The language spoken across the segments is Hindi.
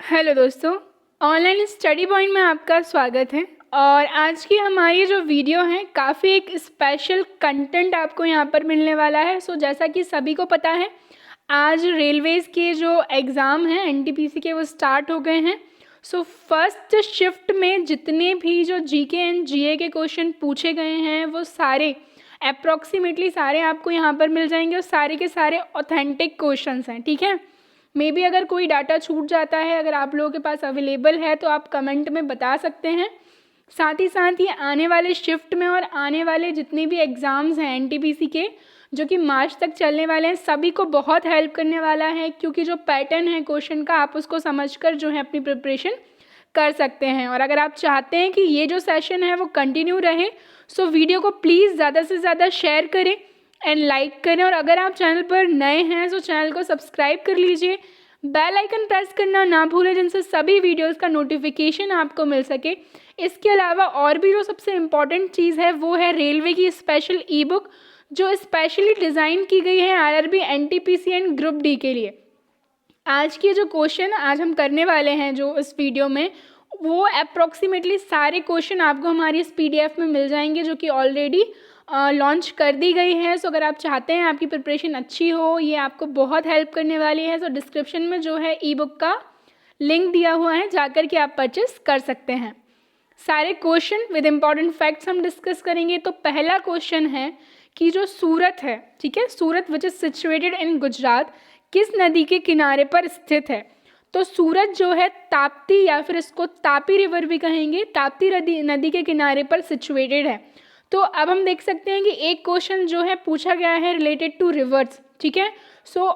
हेलो दोस्तों, ऑनलाइन स्टडी पॉइंट में आपका स्वागत है। और आज की हमारी जो वीडियो है काफ़ी एक स्पेशल कंटेंट आपको यहाँ पर मिलने वाला है। जैसा कि सभी को पता है, आज रेलवेज़ के जो एग्ज़ाम हैं एनटीपीसी के वो स्टार्ट हो गए हैं। फर्स्ट शिफ्ट में जितने भी जो जीके एंड जीए के क्वेश्चन पूछे गए हैं वो सारे अप्रॉक्सीमेटली सारे आपको यहाँ पर मिल जाएंगे और सारे के सारे ऑथेंटिक क्वेश्चंस हैं। ठीक है, मे बी अगर कोई डाटा छूट जाता है, अगर आप लोगों के पास अवेलेबल है तो आप कमेंट में बता सकते हैं। साथ ही आने वाले शिफ्ट में और आने वाले जितने भी एग्ज़ाम्स हैं एनटीपीसी के जो कि मार्च तक चलने वाले हैं, सभी को बहुत हेल्प करने वाला है, क्योंकि जो पैटर्न है क्वेश्चन का आप उसको समझकर जो है अपनी प्रिपरेशन कर सकते हैं। और अगर आप चाहते हैं कि ये जो सेशन है वो कंटिन्यू रहे, वीडियो को प्लीज़ ज़्यादा से ज़्यादा शेयर करें एंड लाइक करें। और अगर आप चैनल पर नए हैं तो चैनल को सब्सक्राइब कर लीजिए, बेल आइकन प्रेस करना ना भूलें, जिनसे सभी वीडियोस का नोटिफिकेशन आपको मिल सके। इसके अलावा और भी जो सबसे इम्पॉर्टेंट चीज़ है वो है रेलवे की स्पेशल ई बुक जो स्पेशली डिज़ाइन की गई है RRB, NTPC and group D के लिए। आज के जो क्वेश्चन आज हम करने वाले हैं जो इस वीडियो में, वो अप्रॉक्सीमेटली सारे क्वेश्चन आपको हमारी इस पीडीएफ में मिल जाएंगे जो कि ऑलरेडी लॉन्च कर दी गई है। अगर आप चाहते हैं आपकी प्रिपरेशन अच्छी हो, ये आपको बहुत हेल्प करने वाली है। डिस्क्रिप्शन में जो है ई बुक का लिंक दिया हुआ है, जाकर के आप परचेस कर सकते हैं। सारे क्वेश्चन विद इम्पॉर्टेंट फैक्ट्स हम डिस्कस करेंगे। तो पहला क्वेश्चन है कि जो सूरत है, ठीक है, Surat which is situated in Gujarat, किस नदी के किनारे पर स्थित है? तो सूरत जो है ताप्ती या फिर इसको तापी रिवर भी कहेंगे, ताप्ती नदी के किनारे पर सिचुएटेड है। तो अब हम देख सकते हैं कि एक क्वेश्चन जो है पूछा गया है रिलेटेड टू रिवर्स। ठीक है,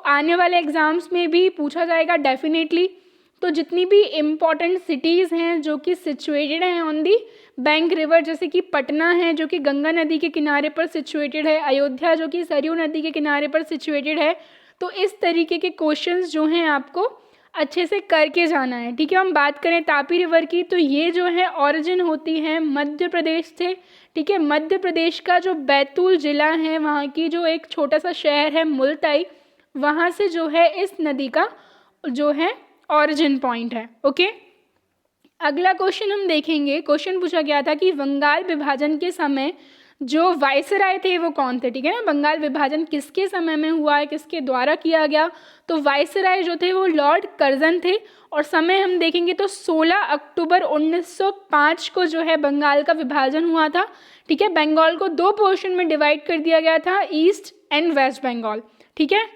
आने वाले एग्जाम्स में भी पूछा जाएगा डेफिनेटली। तो जितनी भी इम्पॉर्टेंट सिटीज़ हैं जो कि सिचुएटेड हैं ऑन दी बैंक रिवर, जैसे कि पटना है जो कि गंगा नदी के किनारे पर सिचुएटेड है, अयोध्या जो कि सरयू नदी के किनारे पर सिचुएटेड है। तो इस तरीके के क्वेश्चंस जो हैं आपको अच्छे से करके जाना है। ठीक है, हम बात करें तापी रिवर की, तो ये जो है ऑरिजिन होती है मध्य प्रदेश से। ठीक है, मध्य प्रदेश का जो बैतूल ज़िला है, वहाँ की जो एक छोटा सा शहर है मुल्ताई, वहाँ से जो है इस नदी का जो है ऑरिजिन पॉइंट है। ओके, अगला क्वेश्चन हम देखेंगे। क्वेश्चन पूछा गया था कि बंगाल विभाजन के समय जो वायसराय थे वो कौन थे? ठीक है ना, बंगाल विभाजन किसके समय में हुआ है, किसके द्वारा किया गया? तो वायसराय जो थे वो लॉर्ड कर्जन थे। और समय हम देखेंगे तो 16 अक्टूबर 1905 को जो है बंगाल का विभाजन हुआ था। ठीक है, बंगाल को दो पोर्शन में डिवाइड कर दिया गया था, ईस्ट एंड वेस्ट बंगाल। ठीक है,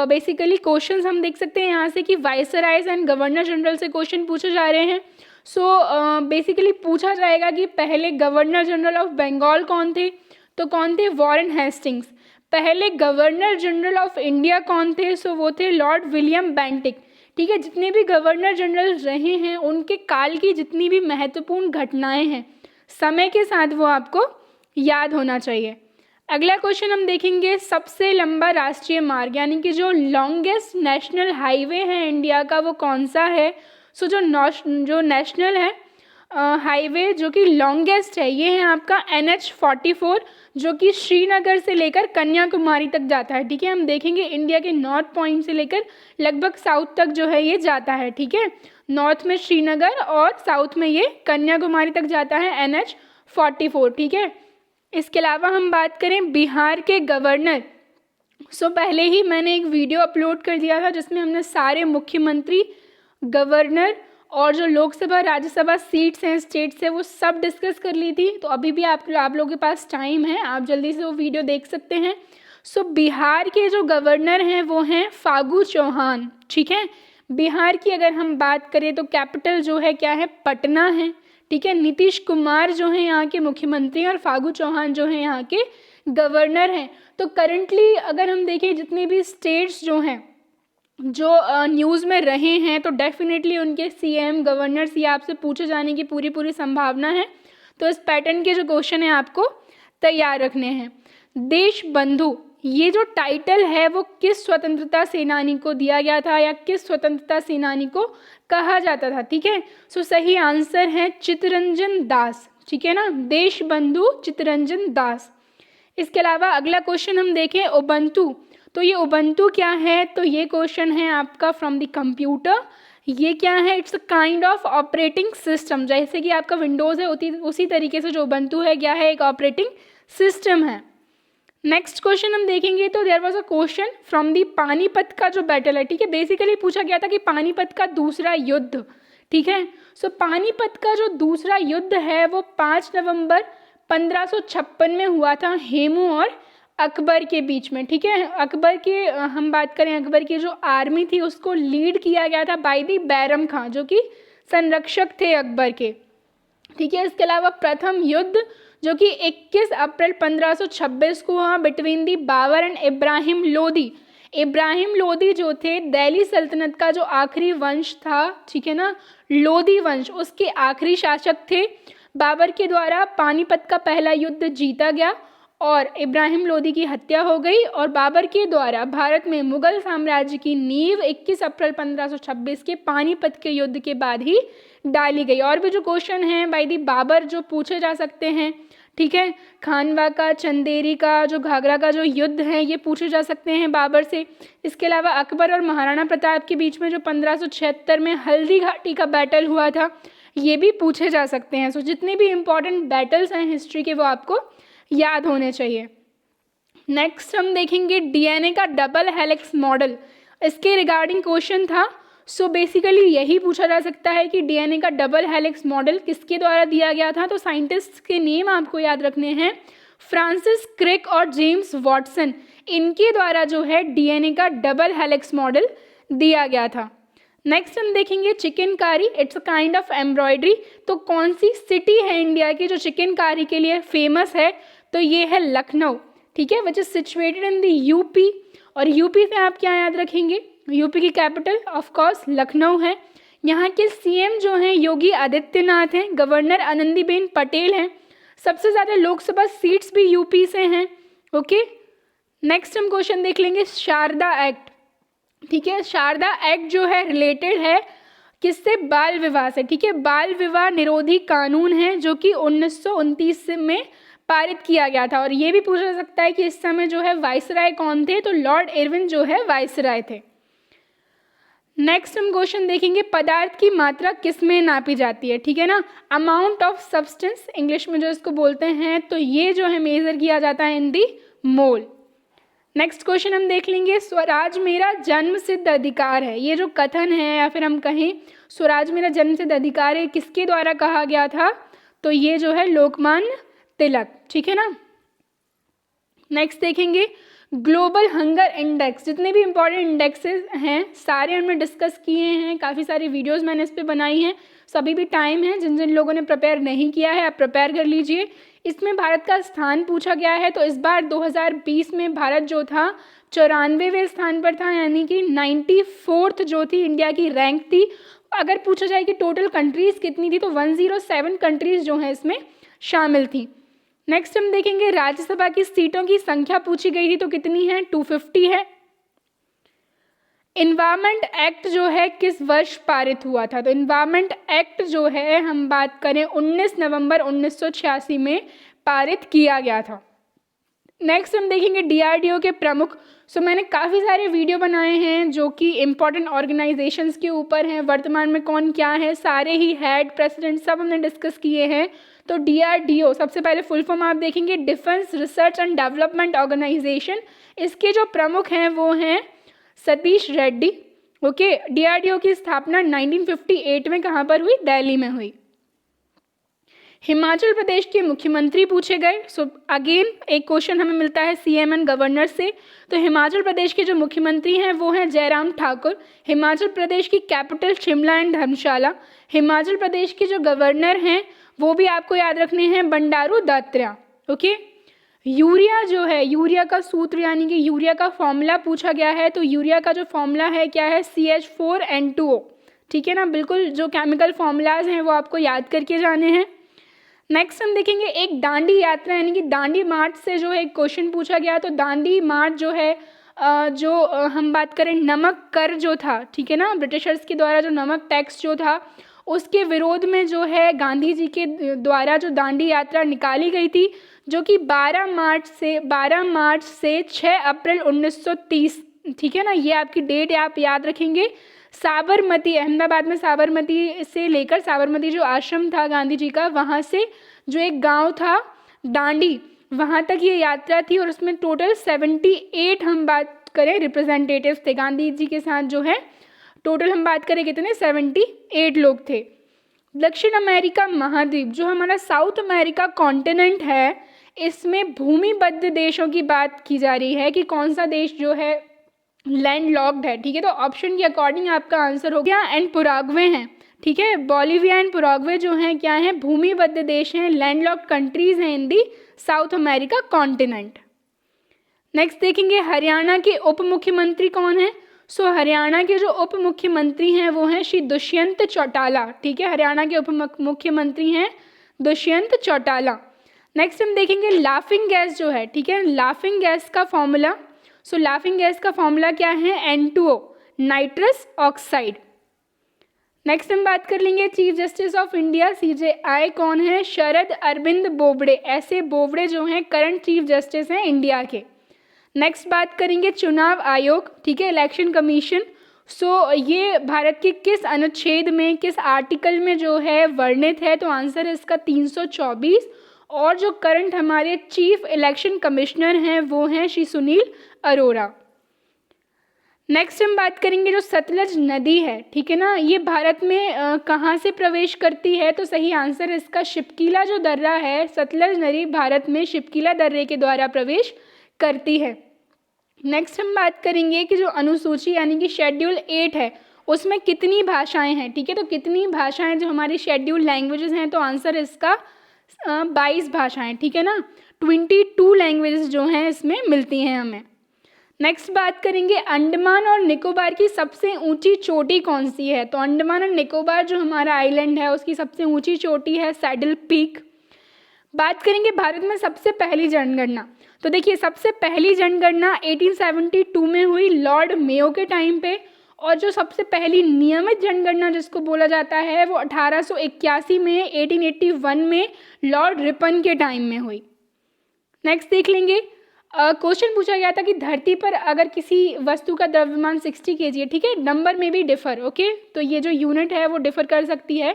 बेसिकली क्वेश्चंस हम देख सकते हैं यहाँ से कि वायसरायज एंड गवर्नर जनरल से क्वेश्चन पूछे जा रहे हैं। बेसिकली पूछा जाएगा कि पहले गवर्नर जनरल ऑफ बंगाल कौन थे? तो कौन थे? Warren Hastings. पहले गवर्नर जनरल ऑफ इंडिया कौन थे? वो थे लॉर्ड विलियम बेंटिक। ठीक है, जितने भी गवर्नर जनरल रहे हैं उनके काल की जितनी भी महत्वपूर्ण घटनाएं हैं समय के साथ वो आपको याद होना चाहिए। अगला क्वेश्चन हम देखेंगे, सबसे लंबा राष्ट्रीय मार्ग यानी कि जो लॉन्गेस्ट नेशनल हाईवे है इंडिया का वो कौन सा है? जो नेशनल है हाईवे जो कि लॉन्गेस्ट है, ये है आपका NH-44 जो कि श्रीनगर से लेकर कन्याकुमारी तक जाता है। ठीक है, हम देखेंगे इंडिया के नॉर्थ पॉइंट से लेकर लगभग साउथ तक जो है ये जाता है। ठीक है, नॉर्थ में श्रीनगर और साउथ में ये कन्याकुमारी तक जाता है NH-44। ठीक है, इसके अलावा हम बात करें बिहार के गवर्नर। पहले ही मैंने एक वीडियो अपलोड कर दिया था जिसमें हमने सारे मुख्यमंत्री, गवर्नर और जो लोकसभा राज्यसभा सीट्स हैं स्टेट से वो सब डिस्कस कर ली थी। तो अभी भी आप लोगों के पास टाइम है, आप जल्दी से वो वीडियो देख सकते हैं। बिहार के जो गवर्नर हैं वो हैं फागू चौहान। ठीक है, बिहार की अगर हम बात करें तो कैपिटल जो है क्या है? पटना है। ठीक है, नीतीश कुमार जो है यहाँ के मुख्यमंत्री और फागू चौहान जो है यहाँ के गवर्नर हैं। तो करंटली अगर हम देखें जितने भी स्टेट्स जो हैं जो न्यूज़ में रहे हैं तो डेफिनेटली उनके सीएम, गवर्नर्स ये आपसे पूछे जाने की पूरी संभावना है। तो इस पैटर्न के जो क्वेश्चन है आपको तैयार रखने हैं। देश बंधु ये जो टाइटल है वो किस स्वतंत्रता सेनानी को दिया गया था या किस स्वतंत्रता सेनानी को कहा जाता था? ठीक है, सही आंसर है चित्तरंजन दास। ठीक है ना, देश बंधु चित्तरंजन दास। इसके अलावा अगला क्वेश्चन हम देखें, उबंटू। तो ये उबंटू क्या है, तो ये क्वेश्चन है आपका फ्रॉम द कंप्यूटर। ये क्या है, it's a kind of operating system, जैसे कि आपका विंडोज़ है उसी तरीके से जो उबंटू है क्या है, एक ऑपरेटिंग सिस्टम है। नेक्स्ट क्वेश्चन हम देखेंगे तो there was a question from the Panipat का जो बैटल है, ठीक है, बेसिकली पूछा गया था कि पानीपत का दूसरा युद्ध, ठीक है। सो पानीपत का जो दूसरा युद्ध है वो 5 नवंबर 1556 में हुआ था हेमू और अकबर के बीच में, ठीक है। अकबर के हम बात करें, अकबर की जो आर्मी थी उसको लीड किया गया था बाय दी बैरम खां, जो कि संरक्षक थे अकबर के, ठीक है। इसके अलावा प्रथम युद्ध जो कि 21 अप्रैल 1526 को हुआ between the Babur and Ibrahim Lodi. Ibrahim Lodi जो थे दिल्ली सल्तनत का जो आखिरी वंश था, ठीक है ना, लोदी वंश, उसके आखिरी शासक थे। बाबर के द्वारा पानीपत का पहला युद्ध जीता गया और इब्राहिम लोदी की हत्या हो गई और बाबर के द्वारा भारत में मुगल साम्राज्य की नींव 21 अप्रैल 1526 के पानीपत के युद्ध के बाद ही डाली गई। और भी जो क्वेश्चन हैं बाय दी बाबर जो पूछे जा सकते हैं, ठीक है, खानवा का, चंदेरी का, जो घाघरा का जो युद्ध है ये पूछे जा सकते हैं बाबर से। इसके अलावा अकबर और महाराणा प्रताप के बीच में जो 1576 में हल्दी घाटी का बैटल हुआ था ये भी पूछे जा सकते हैं। सो जितने भी इंपॉर्टेंट बैटल्स हैं हिस्ट्री के वो आपको याद होने चाहिए। नेक्स्ट हम देखेंगे डीएनए का डबल हेलिक्स मॉडल, इसके रिगार्डिंग क्वेश्चन था। सो बेसिकली यही पूछा जा सकता है कि डीएनए का डबल हेलिक्स मॉडल किसके द्वारा दिया गया था, तो साइंटिस्ट के नेम आपको याद रखने हैं, फ्रांसिस क्रिक और जेम्स वॉटसन, इनके द्वारा जो है डीएनए का डबल हेलिक्स मॉडल दिया गया था। नेक्स्ट हम देखेंगे chikankari, it's a kind of embroidery. तो कौन सी सिटी है इंडिया की जो चिकनकारी के लिए फेमस है, तो ये है लखनऊ, ठीक है, विच is situated in the UP. और यूपी से आप क्या याद रखेंगे, यूपी की कैपिटल ऑफ कोर्स लखनऊ है। यहाँ के सीएम जो हैं योगी आदित्यनाथ हैं, गवर्नर आनंदीबेन पटेल हैं, सबसे ज़्यादा लोकसभा सीट्स भी यूपी से हैं, ओके। नेक्स्ट हम क्वेश्चन देख लेंगे शारदा एक्ट, ठीक है। शारदा एक्ट जो है रिलेटेड है किससे, बाल विवाह से, ठीक है। बाल विवाह निरोधी कानून है जो कि 1929 में पारित किया गया था। और ये भी पूछा जा सकता है कि इस समय जो है वाइसराय कौन थे, तो लॉर्ड इरविन जो है वाइसराय थे। नेक्स्ट हम क्वेश्चन देखेंगे पदार्थ की मात्रा किस में नापी जाती है, ठीक है ना, अमाउंट ऑफ सब्सटेंस इंग्लिश में जो इसको बोलते हैं, तो ये जो है मेजर किया जाता है इन दी मोल। नेक्स्ट क्वेश्चन हम देख लेंगे स्वराज मेरा जन्म सिद्ध अधिकार है। ये जो कथन है या फिर हम कहें स्वराज मेरा जन्म सिद्ध अधिकार है, किसके द्वारा कहा गया था, तो ये जो है लोकमान्य तिलक, ठीक है ना। नेक्स्ट देखेंगे ग्लोबल हंगर इंडेक्स, जितने भी इंपॉर्टेंट इंडेक्सेस हैं सारे हमने डिस्कस किए हैं, काफ़ी सारी वीडियोस मैंने इस पे बनाई हैं। सभी भी टाइम है, जिन जिन लोगों ने प्रिपेयर नहीं किया है आप प्रिपेयर कर लीजिए। इसमें भारत का स्थान पूछा गया है, तो इस बार 2020 में भारत जो था 94वें स्थान पर था, यानी कि 94th जो थी इंडिया की रैंक थी। अगर पूछा जाए कि टोटल कंट्रीज़ कितनी थी, तो 107 कंट्रीज़ जो हैं इसमें शामिल थी। नेक्स्ट हम देखेंगे राज्यसभा की सीटों की संख्या पूछी गई थी, तो कितनी है, 250 है। इन्वायरमेंट एक्ट जो है किस वर्ष पारित हुआ था, तो इन्वायरमेंट एक्ट जो है हम बात करें 19 नवंबर 1986 में पारित किया गया था। नेक्स्ट हम देखेंगे डीआरडीओ के प्रमुख। सो मैंने काफ़ी सारे वीडियो बनाए हैं जो कि इम्पॉर्टेंट ऑर्गेनाइजेशंस के ऊपर हैं, वर्तमान में कौन क्या है, सारे ही हेड प्रेसिडेंट सब हमने डिस्कस किए हैं। तो डीआरडीओ सबसे पहले फुल फॉर्म आप देखेंगे defence research and development organisation, इसके जो प्रमुख हैं वो हैं सतीश रेड्डी, ओके। डीआरडीओ की स्थापना 1958 में कहाँ पर हुई, दिल्ली में हुई। हिमाचल प्रदेश के मुख्यमंत्री पूछे गए। सो अगेन एक क्वेश्चन हमें मिलता है सीएम एंड गवर्नर से, तो हिमाचल प्रदेश के जो मुख्यमंत्री हैं वो हैं जयराम ठाकुर। हिमाचल प्रदेश की कैपिटल शिमला एंड धर्मशाला। हिमाचल प्रदेश के जो गवर्नर हैं वो भी आपको याद रखने हैं बंडारू दत्तात्रेय, ओके। यूरिया जो है, यूरिया का सूत्र यानी कि यूरिया का फॉर्मूला पूछा गया है, तो यूरिया का जो फॉर्मूला है क्या है, CH4N2O, ठीक है ना। बिल्कुल जो केमिकल फॉर्मूलाज हैं वो आपको याद करके जाने हैं। नेक्स्ट हम देखेंगे एक दांडी यात्रा यानी कि दांडी मार्च से जो है एक क्वेश्चन पूछा गया। तो दांडी मार्च जो है हम बात करें नमक कर जो था, ठीक है ना, ब्रिटिशर्स के द्वारा जो नमक टैक्स जो था उसके विरोध में जो है गांधी जी के द्वारा जो दांडी यात्रा निकाली गई थी, जो कि 12 मार्च से 6 अप्रैल 1930, ठीक है ना, ये आपकी डेट आप याद रखेंगे। साबरमती, अहमदाबाद में साबरमती से लेकर, साबरमती जो आश्रम था गांधी जी का, वहाँ से जो एक गांव था डांडी, वहाँ तक ये यात्रा थी। और उसमें टोटल 78 हम बात करें रिप्रेजेंटेटिव्स थे गांधी जी के साथ, जो है टोटल हम बात करें कितने, 78 लोग थे। दक्षिण अमेरिका महाद्वीप, जो हमारा साउथ अमेरिका कॉन्टिनेंट है, इसमें भूमिबद्ध देशों की बात की जा रही है कि कौन सा देश जो है लैंड लॉक्ड है, ठीक है। तो ऑप्शन के अकॉर्डिंग आपका आंसर हो गया एंड पुराग्वे हैं, ठीक है। बोलिविया एंड पुराग्वे जो हैं क्या हैं, भूमिबद्ध देश हैं, लैंड लॉक्ड कंट्रीज हैं इन दी साउथ अमेरिका कॉन्टिनेंट। नेक्स्ट देखेंगे हरियाणा के उप मुख्यमंत्री कौन है। सो हरियाणा के जो उप मुख्यमंत्री हैं वो हैं श्री दुष्यंत चौटाला, ठीक है। हरियाणा के उप मुख्यमंत्री हैं दुष्यंत चौटाला। नेक्स्ट हम देखेंगे लाफिंग गैस जो है, ठीक है, लाफिंग गैस का फॉर्मूला। सो लाफिंग गैस का फॉर्मूला क्या है, N2O, नाइट्रस ऑक्साइड। नेक्स्ट हम बात कर लेंगे chief justice of India CJI कौन है, शरद अरविंद बोबड़े। ऐसे बोबड़े जो हैं करंट चीफ जस्टिस हैं इंडिया के। नेक्स्ट बात करेंगे चुनाव आयोग, ठीक है, इलेक्शन कमीशन। सो ये भारत के किस अनुच्छेद में, किस आर्टिकल में जो है वर्णित है, तो आंसर है इसका 324। और जो करंट हमारे चीफ इलेक्शन कमिश्नर हैं वो हैं श्री सुनील अरोड़ा। नेक्स्ट हम बात करेंगे जो सतलज नदी है, ठीक है ना, ये भारत में कहाँ से प्रवेश करती है, तो सही आंसर है इसका शिपकीला जो दर्रा है, सतलज नदी भारत में शिपकीला दर्रे के द्वारा प्रवेश करती है। नेक्स्ट हम बात करेंगे कि जो अनुसूची यानी कि शेड्यूल 8 है उसमें कितनी भाषाएं हैं, ठीक है। तो कितनी भाषाएं जो हमारी शेड्यूल लैंग्वेजेस हैं, तो आंसर इसका 22 भाषाएं, ठीक है ना, 22 लैंग्वेजेस जो हैं इसमें मिलती हैं हमें। नेक्स्ट बात करेंगे अंडमान और निकोबार की सबसे ऊंची चोटी कौन सी है। तो अंडमान और निकोबार जो हमारा आइलैंड है उसकी सबसे ऊंची चोटी है सैडल पीक। बात करेंगे भारत में सबसे पहली जनगणना। तो देखिए सबसे पहली जनगणना 1872 में हुई लॉर्ड मेयो के टाइम पे, और जो सबसे पहली नियमित जनगणना जिसको बोला जाता है वो 1881 में 1881 में लॉर्ड रिपन के टाइम में हुई। नेक्स्ट देख लेंगे, क्वेश्चन पूछा गया था कि धरती पर अगर किसी वस्तु का द्रव्यमान 60 kg है, ठीक है, नंबर में भी डिफर, ओके, तो ये जो यूनिट है वो डिफर कर सकती है।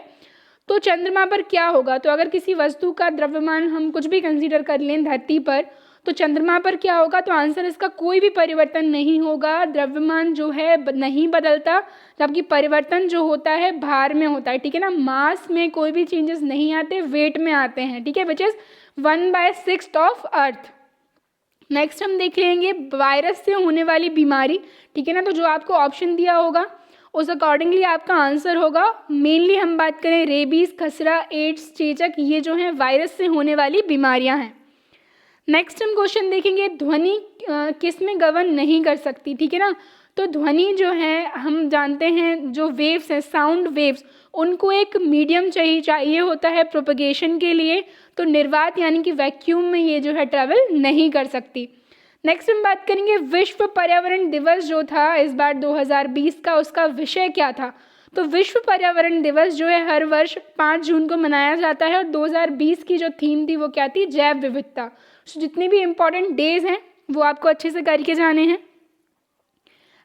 तो चंद्रमा पर क्या होगा, तो अगर किसी वस्तु का द्रव्यमान हम कुछ भी कंसीडर कर लें धरती पर, तो चंद्रमा पर क्या होगा, तो आंसर इसका कोई भी परिवर्तन नहीं होगा, द्रव्यमान जो है नहीं बदलता, जबकि परिवर्तन जो होता है भार में होता है, ठीक है ना, मास में कोई भी चेंजेस नहीं आते, वेट में आते हैं, ठीक है, which is 1/6 of earth. Next हम देख लेंगे वायरस से होने वाली बीमारी, ठीक है ना, तो जो आपको ऑप्शन दिया होगा उस अकॉर्डिंगली आपका आंसर होगा। मेनली हम बात करें रेबीज, खसरा, एड्स, चेचक, ये जो हैं वायरस से होने वाली बीमारियां हैं। नेक्स्ट हम क्वेश्चन देखेंगे चाहिए किस में गवर्न नहीं कर सकती, ठीक है ना, तो ध्वनि जो है हम जानते हैं जो वेव्स हैं, साउंड वेव्स, उनको एक मीडियम चाहिए होता है प्रोपगेशन के लिए, तो निर्वात यानी कि वैक्यूम में ये जो है ट्रैवल नहीं कर सकती। नेक्स्ट हम बात करेंगे विश्व पर्यावरण दिवस जो था इस बार 2020 का, उसका विषय क्या था। तो विश्व पर्यावरण दिवस जो है हर वर्ष 5 जून को मनाया जाता है, और 2020 की जो थीम थी वो क्या थी, जैव विविधता। तो जितने भी इम्पोर्टेंट डेज हैं वो आपको अच्छे से करके जाने हैं।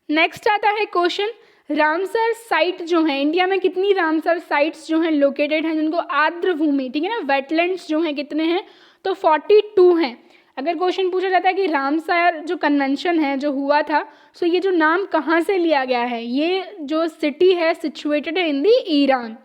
नेक्स्ट आता है क्वेश्चन, रामसर साइट जो है इंडिया में कितनी रामसर साइट्स जो हैं लोकेटेड हैं, जिनको आर्द्र भूमि, ठीक है ना, वेटलैंड्स जो हैं कितने हैं, तो 42 हैं। अगर क्वेश्चन पूछा जाता है कि रामसर जो कन्वेंशन है जो हुआ था, सो ये जो नाम कहाँ से लिया गया है, ये जो सिटी है सिचुएटेड है इन दी ईरान।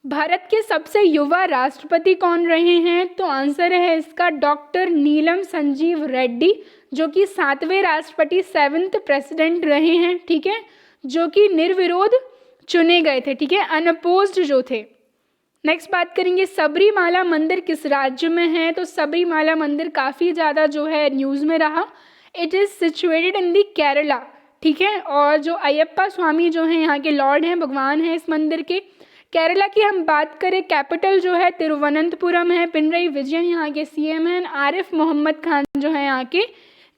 भारत के सबसे युवा राष्ट्रपति कौन रहे हैं, तो आंसर है इसका डॉक्टर नीलम संजीव रेड्डी, जो कि 7वें राष्ट्रपति 7th प्रेसिडेंट रहे हैं, ठीक है, जो कि निर्विरोध चुने गए थे, ठीक है, अनअपोज्ड जो थे। नेक्स्ट बात करेंगे सबरीमाला मंदिर किस राज्य में है, तो सबरीमाला मंदिर काफ़ी ज़्यादा जो है न्यूज़ में रहा। इट इज़ सिचुएटेड इन दी केरला, ठीक है, और जो अयप्पा स्वामी जो हैं यहाँ के लॉर्ड हैं, भगवान हैं इस मंदिर के। केरला की हम बात करें, कैपिटल जो है तिरुवनंतपुरम है, पिनरई विजयन यहाँ के CM हैं, आरिफ मोहम्मद खान जो है यहाँ के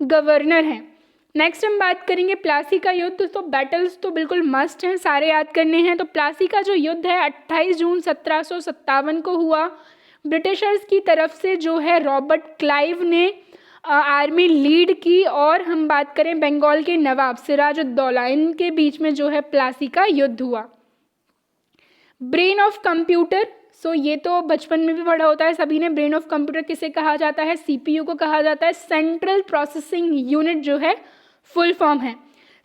गवर्नर हैं। नेक्स्ट हम बात करेंगे प्लासी का युद्ध। तो बैटल्स तो बिल्कुल मस्ट हैं, सारे याद करने हैं। तो प्लासी का जो युद्ध है 28 जून 1757 को हुआ। ब्रिटिशर्स की तरफ से जो है रॉबर्ट क्लाइव ने आर्मी लीड की, और हम बात करें बंगाल के नवाब सिराजुद्दौला, इनके बीच में जो है प्लासी का युद्ध हुआ। ब्रेन ऑफ कंप्यूटर, सो ये तो बचपन में भी पढ़ा होता है सभी ने। ब्रेन ऑफ कंप्यूटर किसे कहा जाता है? सीपीयू को कहा जाता है। सेंट्रल प्रोसेसिंग यूनिट जो है फुल फॉर्म है।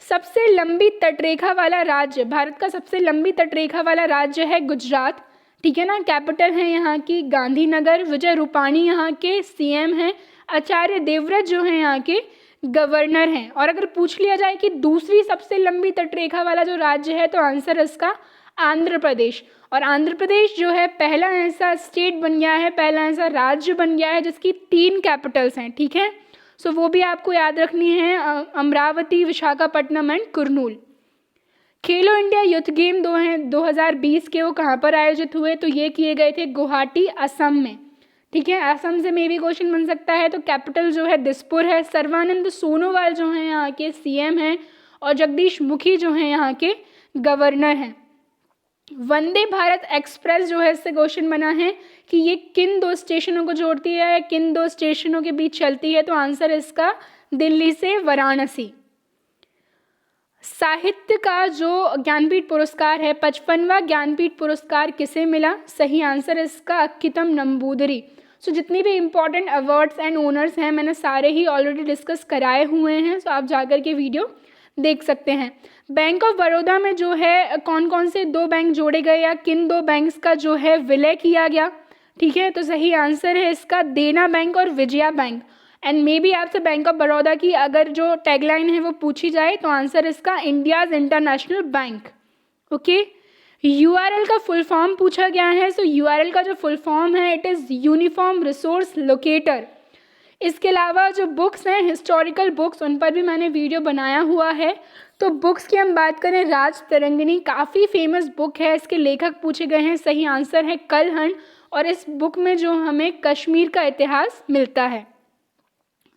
सबसे लंबी तटरेखा वाला राज्य, भारत का सबसे लंबी तटरेखा वाला राज्य है गुजरात, ठीक है ना। कैपिटल है यहाँ की गांधीनगर। विजय रूपाणी यहाँ के सीएम हैं। आचार्य देवव्रत जो है यहाँ के गवर्नर हैं। और अगर पूछ लिया जाए कि दूसरी सबसे लंबी तटरेखा वाला जो राज्य है, तो आंसर इसका आंध्र प्रदेश। और आंध्र प्रदेश जो है पहला ऐसा स्टेट बन गया है, पहला ऐसा राज्य बन गया है जिसकी 3 कैपिटल्स हैं, ठीक है। सो वो भी आपको याद रखनी है, Amravati, Visakhapatnam and Kurnool. Khelo India youth game 2020 के वो कहाँ पर आयोजित हुए? तो ये किए गए थे गुवाहाटी, असम में, ठीक है। असम से मे भी क्वेश्चन बन सकता है। तो कैपिटल जो है दिसपुर है। सर्बानंद सोनोवाल जो हैं यहाँ के सीएम हैं, और जगदीश मुखी जो हैं यहाँ के गवर्नर हैं। वंदे भारत एक्सप्रेस जो है, इससे क्वेश्चन बना है कि ये किन 2 स्टेशनों को जोड़ती है, किन 2 स्टेशनों के बीच चलती है? तो आंसर इसका दिल्ली से वाराणसी। साहित्य का जो ज्ञानपीठ पुरस्कार है, 55वां ज्ञानपीठ पुरस्कार किसे मिला? सही आंसर इसका अक्कीतम नंबूदरी। सो जितनी भी इंपॉर्टेंट अवार्ड्स एंड ओनर्स हैं मैंने सारे ही ऑलरेडी डिस्कस कराए हुए हैं, सो आप जाकर के वीडियो देख सकते हैं। बैंक ऑफ बड़ौदा में जो है कौन कौन से 2 बैंक जोड़े गए, या किन 2 बैंक्स का जो है विलय किया गया, ठीक है। तो सही आंसर है इसका देना बैंक और Vijaya bank. And may be आपसे बैंक ऑफ बड़ौदा की अगर जो टैगलाइन है वो पूछी जाए, तो आंसर इसका India's international bank. Okay, URL का फुल फॉर्म पूछा गया है। सो यूआरएल का जो फुल फॉर्म है it is uniform resource locator. इसके अलावा जो बुक्स हैं हिस्टोरिकल बुक्स, उन पर भी मैंने वीडियो बनाया हुआ है। तो बुक्स की हम बात करें, राज तरंगिणी काफ़ी फेमस बुक है, इसके लेखक पूछे गए हैं। सही आंसर है कलहण, और इस बुक में जो हमें कश्मीर का इतिहास मिलता है।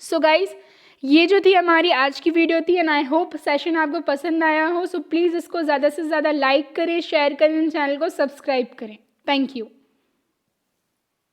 सो गाइज, ये जो थी हमारी आज की वीडियो थी, एंड आई होप सेशन आपको पसंद आया हो। सो प्लीज़ इसको ज़्यादा से ज़्यादा लाइक करें, शेयर करें, चैनल को सब्सक्राइब करें। Thank you.